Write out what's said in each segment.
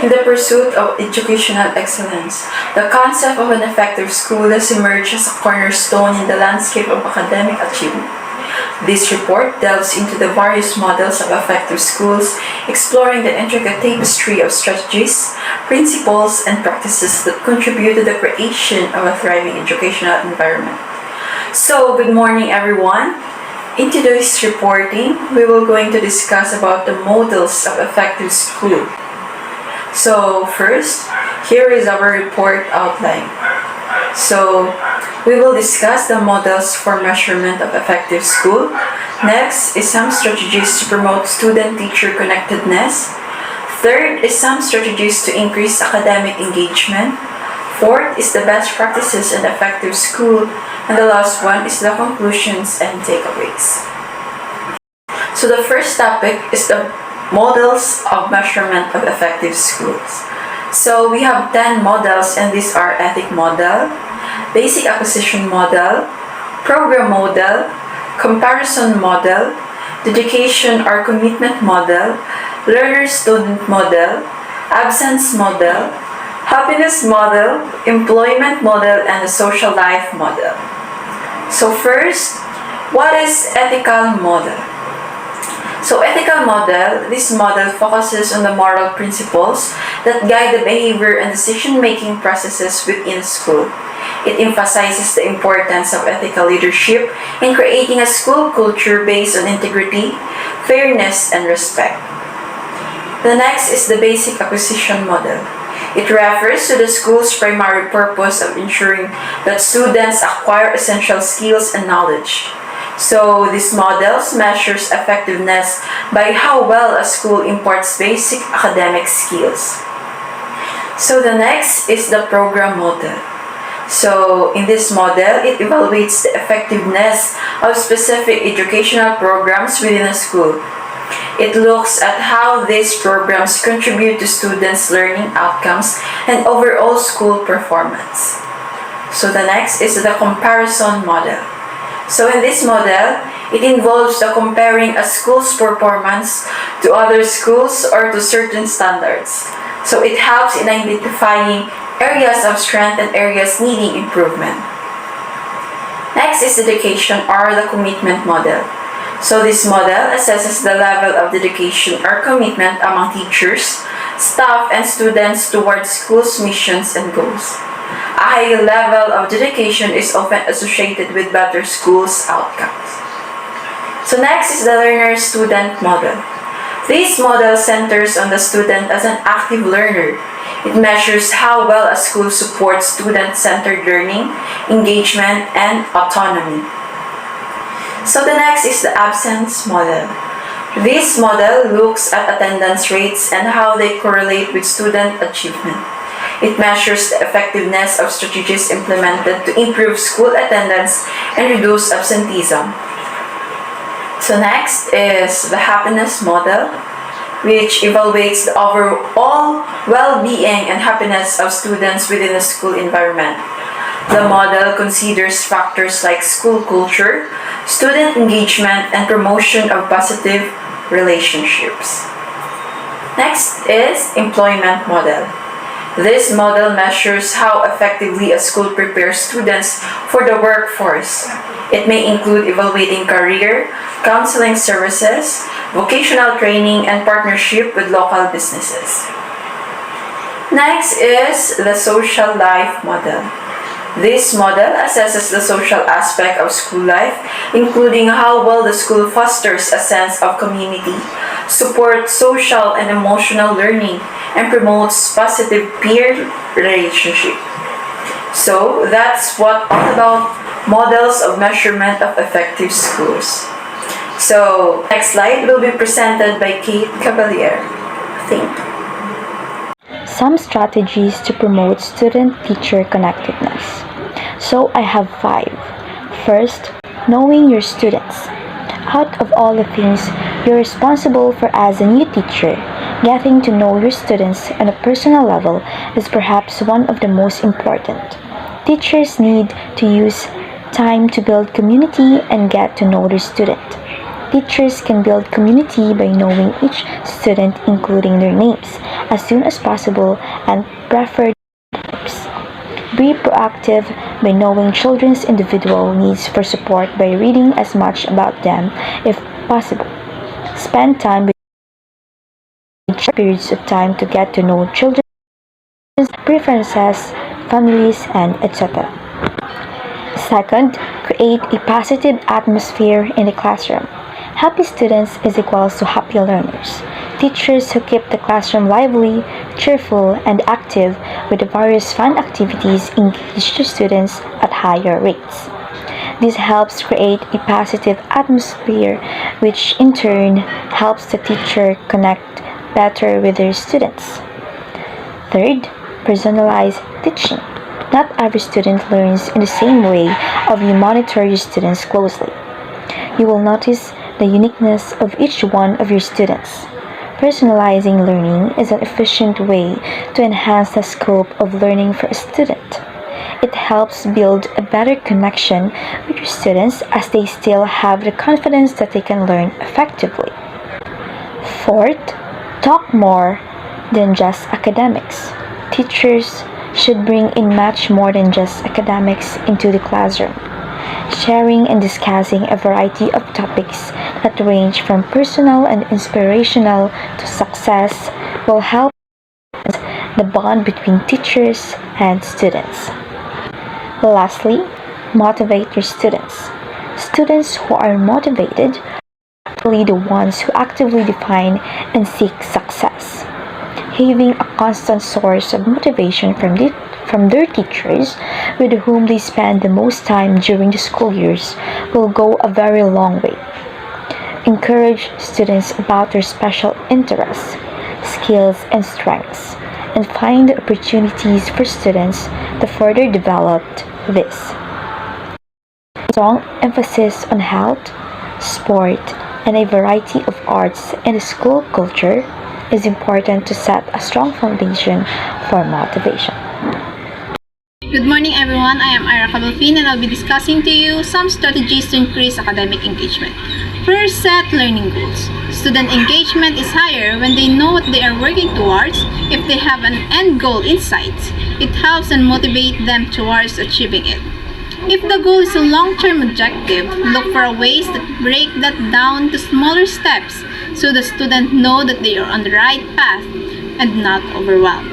In the pursuit of educational excellence, the concept of an effective school has emerged as a cornerstone in the landscape of academic achievement. This report delves into the various models of effective schools, exploring the intricate tapestry of strategies, principles, and practices that contribute to the creation of a thriving educational environment. So, good morning everyone. In today's reporting, we will going to discuss about the models of effective school. So first, here is our report outline. So we will discuss the models for measurement of effective school. Next is some strategies to promote student-teacher connectedness. Third is some strategies to increase academic engagement. Fourth is the best practices in effective school. And the last one is the conclusions and takeaways. So the first topic is the models of measurement of effective schools. So we have 10 models, and these are ethic model, basic acquisition model, program model, comparison model, dedication or commitment model, learner-student model, absence model, happiness model, employment model, and the social life model. So first, what is ethical model? So ethical model, this model focuses on the moral principles that guide the behavior and decision-making processes within school. It emphasizes the importance of ethical leadership in creating a school culture based on integrity, fairness, and respect. The next is the basic acquisition model. It refers to the school's primary purpose of ensuring that students acquire essential skills and knowledge. So, this model measures effectiveness by how well a school imparts basic academic skills. So, the next is the program model. So, in this model, it evaluates the effectiveness of specific educational programs within a school. It looks at how these programs contribute to students' learning outcomes and overall school performance. So, the next is the comparison model. So in this model, it involves the comparing a school's performance to other schools or to certain standards. So it helps in identifying areas of strength and areas needing improvement. Next is dedication or the commitment model. So this model assesses the level of dedication or commitment among teachers, staff, and students towards school's missions and goals. A high level of dedication is often associated with better school's outcomes. So next is the learner-student model. This model centers on the student as an active learner. It measures how well a school supports student-centered learning, engagement, and autonomy. So the next is the absence model. This model looks at attendance rates and how they correlate with student achievement. It measures the effectiveness of strategies implemented to improve school attendance and reduce absenteeism. So next is the happiness model, which evaluates the overall well-being and happiness of students within a school environment. The model considers factors like school culture, student engagement, and promotion of positive relationships. Next is employment model. This model measures how effectively a school prepares students for the workforce. It may include evaluating career, counseling services, vocational training, and partnership with local businesses. Next is the social life model. This model assesses the social aspect of school life, including how well the school fosters a sense of community, supports social and emotional learning, and promotes positive peer relationship. So that's what all about models of measurement of effective schools. So next slide will be presented by Caballero. Thank you. Some strategies to promote student-teacher connectedness. So I have 5. First, knowing your students. Out of all the things you're responsible for as a new teacher, getting to know your students on a personal level is perhaps one of the most important. Teachers need to use time to build community and get to know their student. Teachers can build community by knowing each student, including their names, as soon as possible and preferred types. Be proactive by knowing children's individual needs for support by reading as much about them if possible. Spend time with periods of time to get to know children's preferences, families, and etc. Second, create a positive atmosphere in the classroom. Happy students is equals to happy learners. Teachers who keep the classroom lively, cheerful, and active with the various fun activities engage the students at higher rates. This helps create a positive atmosphere, which in turn helps the teacher connect better with their students. Third, personalized teaching. Not every student learns in the same way if you monitor your students closely. You will notice the uniqueness of each one of your students. Personalizing learning is an efficient way to enhance the scope of learning for a student. It helps build a better connection with your students as they still have the confidence that they can learn effectively. Fourth, talk more than just academics. Teachers should bring in much more than just academics into the classroom. Sharing and discussing a variety of topics that range from personal and inspirational to success will help the bond between teachers and students. Lastly, motivate your students. Students who are motivated are actually the ones who actively define and seek success. Having a constant source of motivation from their teachers with whom they spend the most time during the school years will go a very long way. Encourage students about their special interests, skills, and strengths, and find opportunities for students to further develop this. Strong emphasis on health, sport, and a variety of arts in the school culture is important to set a strong foundation for motivation. Good morning everyone, I am Ira Cabalfin and I'll be discussing to you some strategies to increase academic engagement. First, set learning goals. Student engagement is higher when they know what they are working towards. If they have an end goal in sight, it helps and motivate them towards achieving it. If the goal is a long-term objective, look for ways to break that down to smaller steps so the student know that they are on the right path and not overwhelmed.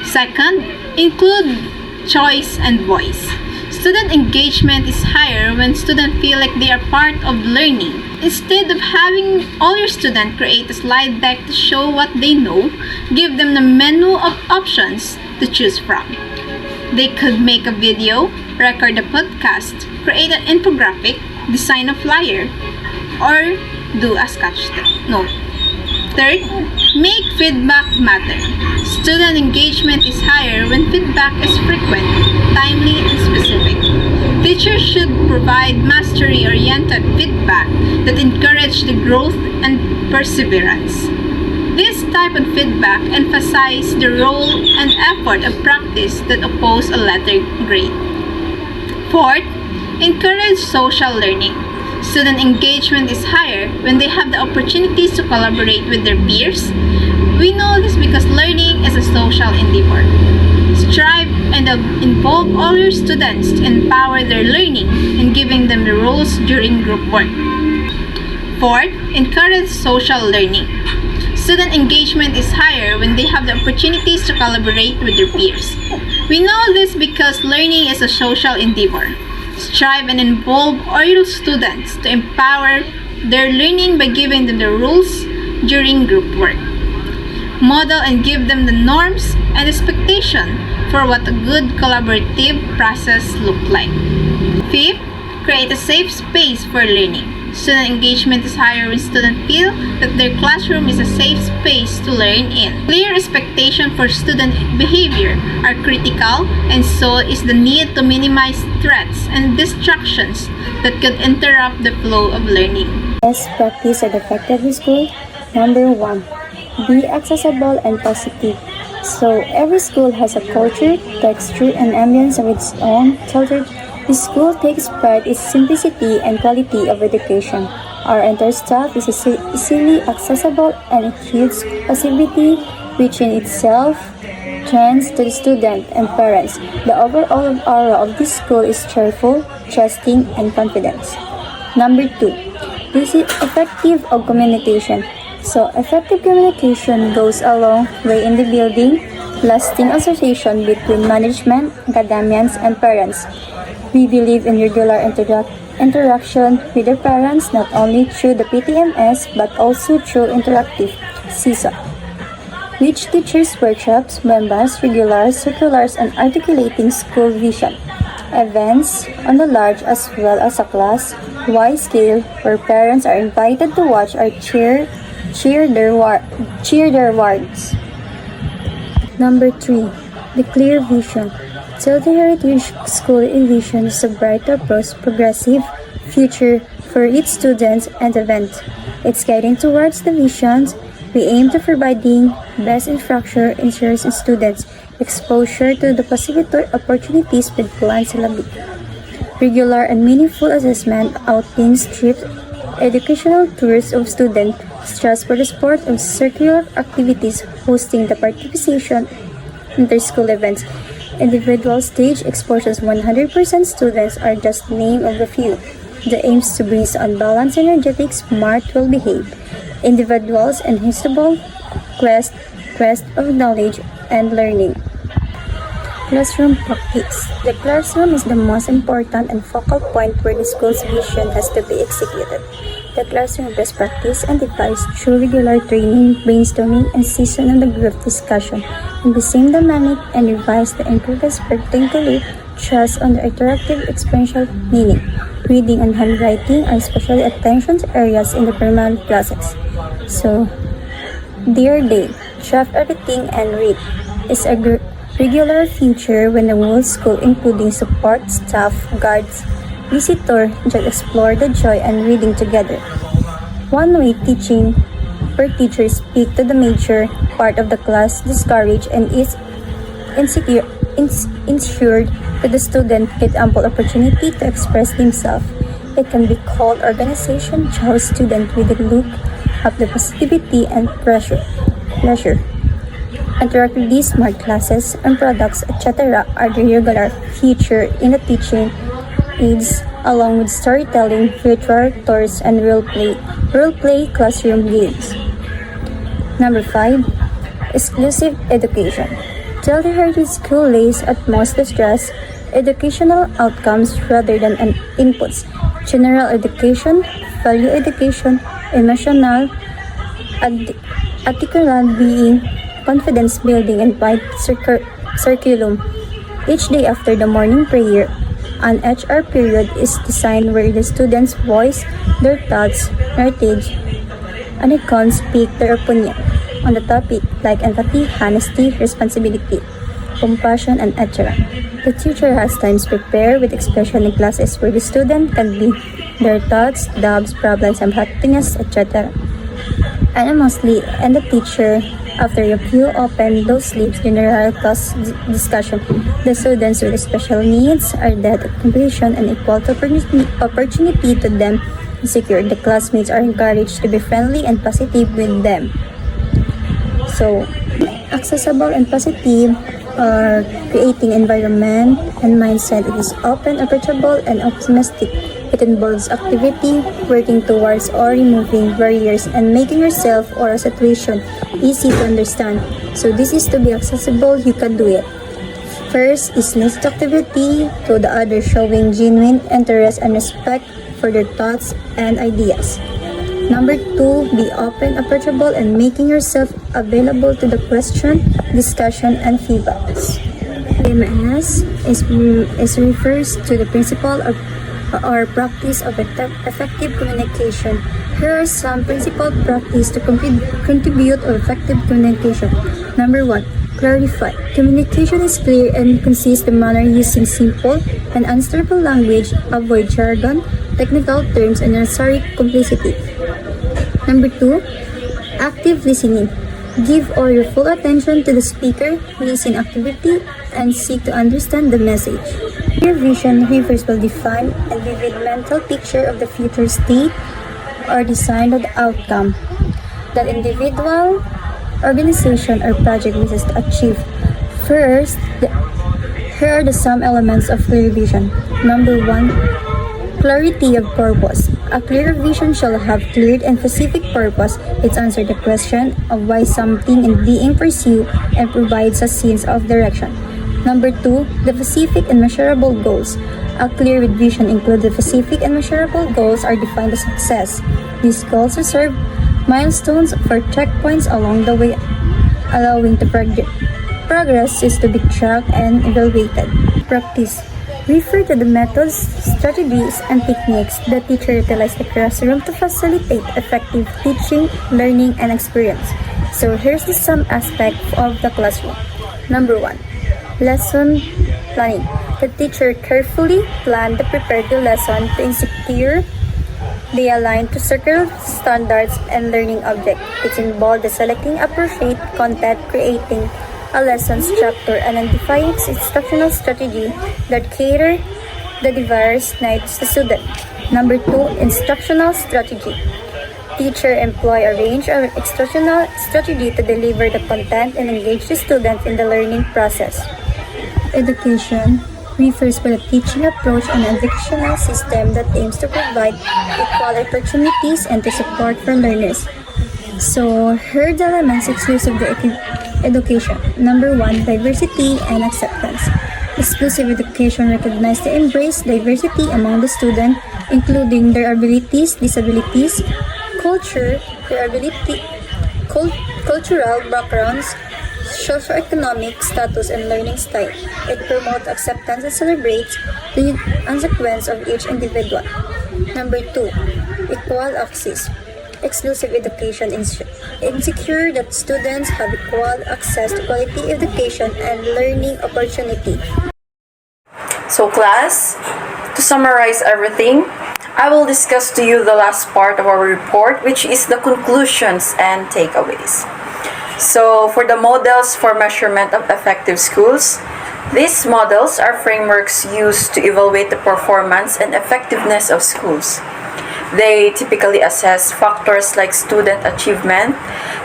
Second, include choice and voice. Student engagement is higher when students feel like they are part of learning. Instead of having all your students create a slide deck to show what they know, give them the menu of options to choose from. They could make a video, record a podcast, create an infographic, design a flyer, or do a sketch note. Third, make feedback matter. Student engagement is higher when feedback is frequent, timely, and specific. Teachers should provide mastery-oriented feedback that encourage the growth and perseverance. This type of feedback emphasizes the role and effort of practice that oppose a letter grade. Fourth, encourage social learning. Student engagement is higher when they have the opportunities to collaborate with their peers. We know this because learning is a social endeavor. Strive and involve all your students to empower their learning and giving them the roles during group work. Fourth, encourage social learning. Student engagement is higher when they have the opportunities to collaborate with their peers. We know this because learning is a social endeavor. Strive and involve all your students to empower their learning by giving them the rules during group work. Model and give them the norms and expectation for what a good collaborative process looks like. Fifth, create a safe space for learning. Student engagement is higher when students feel that their classroom is a safe space to learn in. Clear expectation for student behavior are critical, and so is the need to minimize threats and distractions that could interrupt the flow of learning. Best practice at effective school. Number 1. Be accessible and positive. So every school has a culture, texture, and ambience of its own. The school takes pride in simplicity and quality of education. Our entire staff is easily accessible and a huge possibility, which in itself trends to the student and parents. The overall aura of this school is cheerful, trusting, and confident. Number 2, this is effective of communication. So effective communication goes a long way in the building lasting association between management, academians, and parents. We believe in regular interaction with the parents not only through the PTMS but also through interactive CISA, which teachers workshops, members, regular circulars, and articulating school vision. Events on the large as well as a class-wide scale where parents are invited to watch or cheer their wards. Number 3, the clear vision. Tilde Heritage School envisions a brighter, progressive future for its students and event. It's guiding towards the visions. We aim to providing best infrastructure ensures students exposure to the possible opportunities with planned syllabi. Regular and meaningful assessment, outings, trips, educational tours of students, stress for the sport of circular activities, hosting the participation inter-school events. Individual stage exposures 100% students are just name of a few. The aims to bring on balance, energetic, smart, well-behaved individuals and usable quest of knowledge and learning. Classroom practice. The classroom is the most important and focal point where the school's vision has to be executed. The classroom best practice and device through regular training, brainstorming, and season on the group discussion in the same dynamic and revise the improvements particularly trust on the interactive experiential meaning. Reading and handwriting are especially attention areas in the primary classes. So, dear day, draft everything and read is a regular feature when the whole school, including support, staff, guards, visitor, just explore the joy and reading together. One-way teaching per teacher speak to the major part of the class, discourage and is ensured that the student get ample opportunity to express themselves. It can be called organization, shows student with a look of the positivity and pleasure. Interactively smart classes and products, etc. are the regular feature in the teaching aids along with storytelling, virtual tours, and role-play classroom games. Number 5, exclusive education. Tilde Heritage School lays at most stress educational outcomes rather than inputs. General education, value education, emotional, articulate being, confidence building, and wide curriculum. Each day after the morning prayer, an HR period is designed where the students voice their thoughts, narrative, and icons speak their opinion on the topic like empathy, honesty, responsibility, compassion, and etc. The teacher has times prepare with expression in classes where the student can be their thoughts, doubts, problems, and happiness, etc. And mostly, and the teacher, after you open those slips general class discussion, the students with special needs are that completion and equal opportunity to them secure. The classmates are encouraged to be friendly and positive with them. So, accessible and positive are creating environment and mindset. It is open, approachable, and optimistic. It involves activity, working towards or removing barriers, and making yourself or a situation easy to understand. So this is to be accessible, you can do it. First is next activity, to the other showing genuine interest and respect for their thoughts and ideas. Number 2, be open, approachable, and making yourself available to the question, discussion, and feedbacks. PMS is refers to the principle of or practice of effective communication. Here are some principal practice to contribute to effective communication. Number 1, clarify. Communication is clear and concise the manner using simple and understandable language. Avoid jargon, technical terms, and unnecessary complexity. Number 2, active listening. Give all your full attention to the speaker, listen actively, and seek to understand the message. Your vision refers will define and vivid mental picture of the future state or design the outcome that individual, organization, or project wishes to achieve. First, here are some elements of clear vision. Number 1, clarity of purpose. A clear vision shall have clear and specific purpose. It answers the question of why something is being pursued and provides a sense of direction. Number 2, the specific and measurable goals. A clear vision includes the specific and measurable goals are defined as success. These goals serve milestones for checkpoints along the way, allowing the progress is to be tracked and evaluated. Practice. Refer to the methods, strategies, and techniques the teacher utilizes in the classroom to facilitate effective teaching, learning, and experience. So here's some aspect of the classroom. Number 1, lesson planning. The teacher carefully planned to prepare the lesson to ensure they align to circular standards and learning objects. It involved the selecting appropriate content, creating a lesson structure, and identifying instructional strategy that cater the diverse needs of the student. Number 2, instructional strategy. Teacher employ a range of instructional strategy to deliver the content and engage the student in the learning process. Education refers to the teaching approach and educational system that aims to provide equal opportunities and to support for learners. So, here are the elements exclusive to education. Number 1, diversity and acceptance. Exclusive education recognizes and embraces diversity among the students, including their abilities, disabilities, culture, cultural backgrounds, socioeconomic status, and learning style. It promotes acceptance and celebrates the consequence of each individual. Number 2, equal access. Exclusive education ensures that students have equal access to quality education and learning opportunity. So class, to summarize everything, I will discuss to you the last part of our report, which is the conclusions and takeaways. So for the models for measurement of effective schools, these models are frameworks used to evaluate the performance and effectiveness of schools. They typically assess factors like student achievement,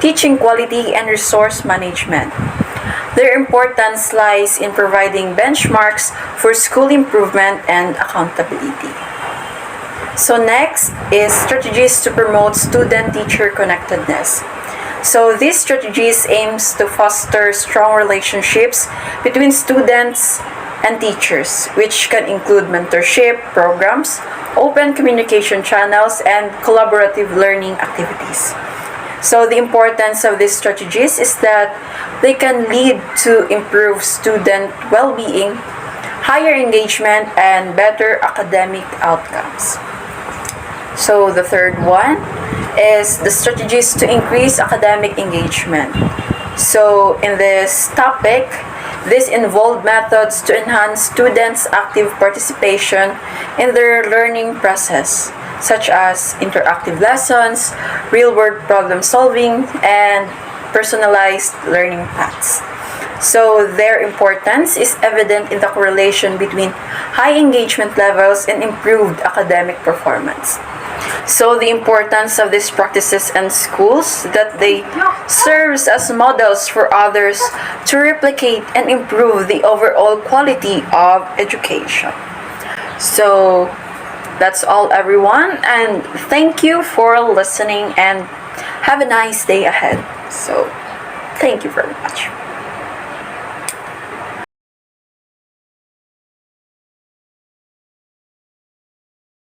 teaching quality, and resource management. Their importance lies in providing benchmarks for school improvement and accountability. So next is strategies to promote student-teacher connectedness. So these strategies aims to foster strong relationships between students and teachers, which can include mentorship programs, open communication channels, and collaborative learning activities. So the importance of these strategies is that they can lead to improved student well-being, higher engagement, and better academic outcomes. So the third one is the strategies to increase academic engagement. So in this topic, this involved methods to enhance students' active participation in their learning process, such as interactive lessons, real-world problem solving, and personalized learning paths. So their importance is evident in the correlation between high engagement levels and improved academic performance. So the importance of these practices in schools that they serves as models for others to replicate and improve the overall quality of education. So that's all, everyone, and thank you for listening and have a nice day ahead. So thank you very much.